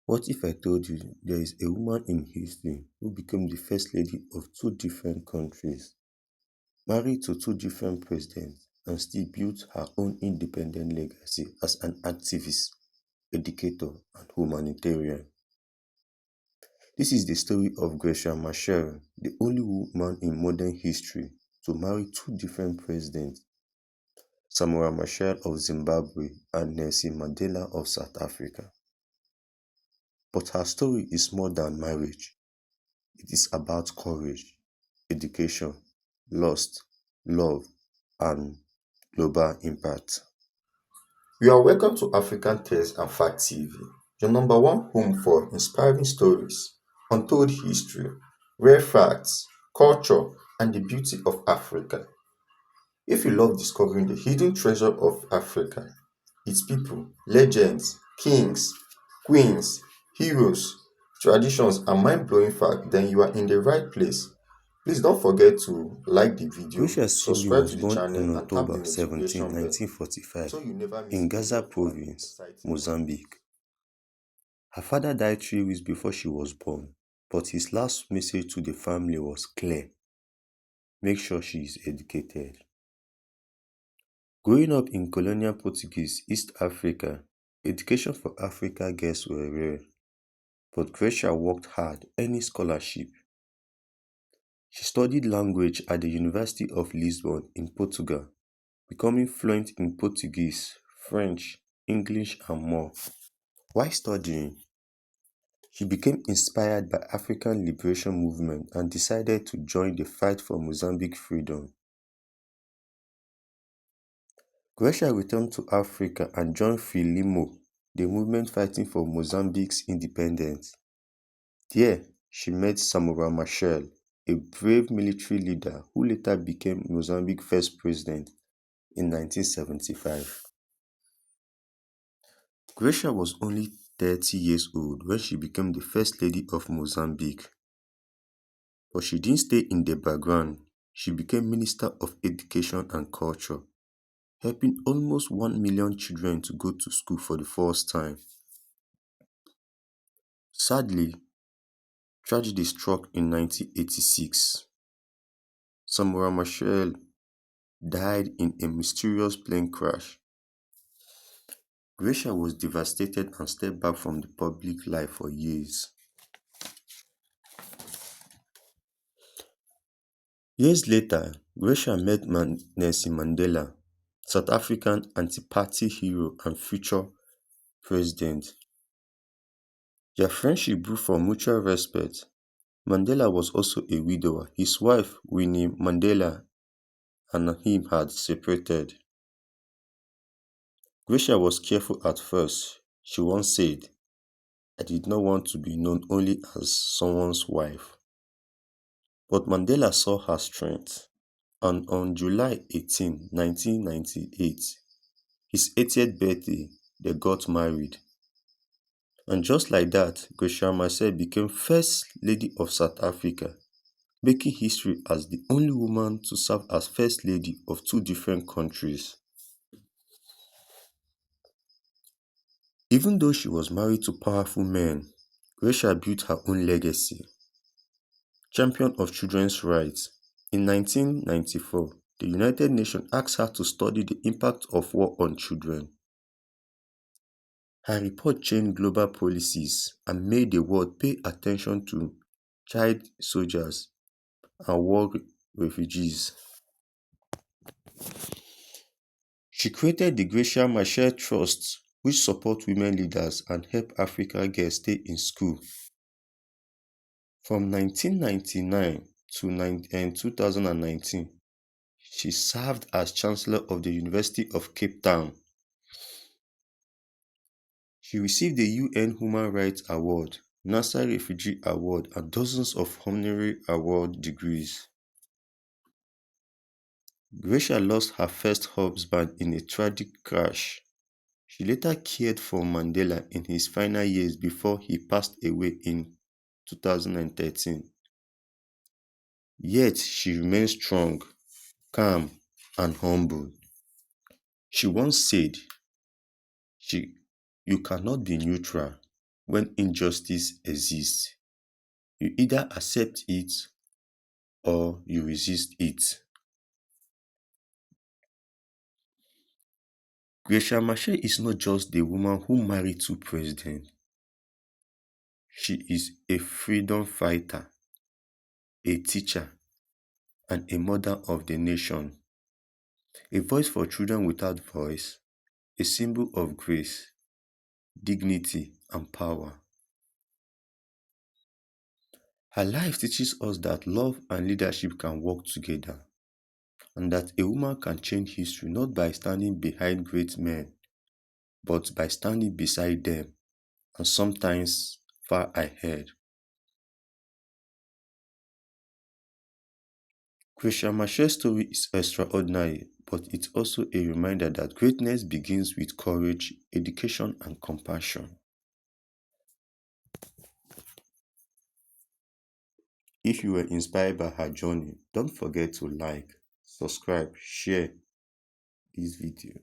What if I told you there is a woman in history who became the first lady of two different countries, married to two different presidents, and still built her own independent legacy as an activist, educator, and humanitarian? This is the story of Graça Machel, the only woman in modern history to marry two different presidents, Samora Machel of Zimbabwe and Nelson Mandela of South Africa. But her story is more than marriage. It is about courage, education, loss, love, and global impact. You are welcome to African Tales and Fact TV, your number one home for inspiring stories, untold history, rare facts, culture, and the beauty of Africa. If you love discovering the hidden treasure of Africa, its people, legends, kings, queens, heroes, traditions, and mind-blowing facts, then you are in the right place. Please don't forget to like the video, subscribe to Was the born channel, on and tap the October 17, notification bell 1945 so you never miss in a video Gaza of our province, exciting content. Mozambique. Her father died 3 weeks before she was born, but his last message to the family was clear: make sure she is educated. Growing up in colonial Portuguese East Africa, education for Africa girls were rare, but Gracia worked hard earning scholarship. She studied language at the University of Lisbon in Portugal, becoming fluent in Portuguese, French, English, and more. While studying, she became inspired by African liberation movement and decided to join the fight for Mozambique freedom. Gracia returned to Africa and joined Frelimo, the movement fighting for Mozambique's independence. There, she met Samora Machel, a brave military leader who later became Mozambique's first president in 1975. Gracia was only 30 years old when she became the first lady of Mozambique. But she didn't stay in the background. She became Minister of Education and Culture, helping almost 1 million children to go to school for the first time. Sadly, tragedy struck in 1986. Samora Machel died in a mysterious plane crash. Gracia was devastated and stepped back from the public life for years. Years later, Gracia met Nelson Mandela, South African anti-party hero and future president. Their friendship grew from mutual respect. Mandela was also a widower. His wife, Winnie Mandela, and him had separated. Gracia was careful at first. She once said, "I did not want to be known only as someone's wife." But Mandela saw her strength, and on July 18, 1998, his 80th birthday, they got married. And just like that, Graca Machel became First Lady of South Africa, making history as the only woman to serve as First Lady of two different countries. Even though she was married to powerful men, Gracia built her own legacy. Champion of children's rights, in 1994, the United Nations asked her to study the impact of war on children. Her report changed global policies and made the world pay attention to child soldiers and war refugees. She created the Graca Machel Trust, which support women leaders and help African girls stay in school. From 1999 to 2019, she served as Chancellor of the University of Cape Town. She received the UN Human Rights Award, NASA Refugee Award, and dozens of honorary award degrees. Gracia lost her first husband in a tragic crash. She later cared for Mandela in his final years before he passed away in 2013. Yet she remained strong, calm, and humble. She once said, "You cannot be neutral. when injustice exists. You either accept it or you resist it. Graca Machel is not just the woman who married two presidents. She is a freedom fighter, a teacher, and a mother of the nation. A voice for children without voice, a symbol of grace, dignity, and power. Her life teaches us that love and leadership can work together, and that a woman can change history not by standing behind great men, but by standing beside them, and sometimes far ahead. Graca Machel's story is extraordinary, but it's also a reminder that greatness begins with courage, education, and compassion. If you were inspired by her journey, don't forget to like, subscribe, share this video.